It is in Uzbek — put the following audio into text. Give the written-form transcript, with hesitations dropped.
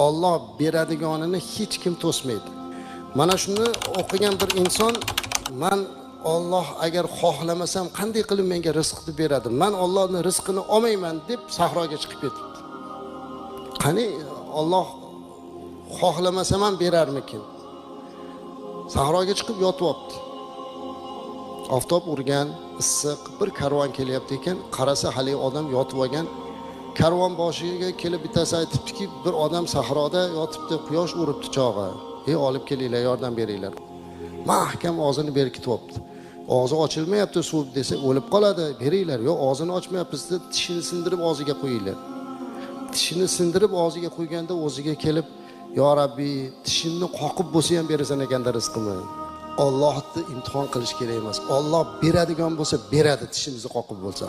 Alloh beradiganini hech kim to'smaydi. Mana shuni o'qigan bir inson, men Alloh agar xohlamasam qanday qilib menga rizqni beradi? Men Allohning rizqini olmayman deb sahroga chiqib ketdi. Qani Alloh xohlamasam ham berarmikin? Sahroga chiqib yotyapti. Oftob urgan, issiq bir karvon kelyapti ekan, qarasa hali odam yotib olgan. Karvon boshiga kelib bitasi aytibdiki, bir odam sahroda yotibdi, quyosh uribdi chog'i. Olib kelinglar, yordam beringlar. Mahkam og'zini berkityapti. Og'zi ochilmayapti suv desa o'lib qoladi, beringlar. Yo, og'zini ochmayapsiz deb tishini sindirib og'ziga qo'yinglar. Tishini sindirib og'ziga qo'yganda o'ziga kelib, "Yo Rabbiy, tishimni qoqib bo'lsa ham berasan ekanda rizqimni." Allohni imtihon qilish kerak emas. Alloh beradigan bo'lsa beradi, tishimizni qoqib bo'lsa.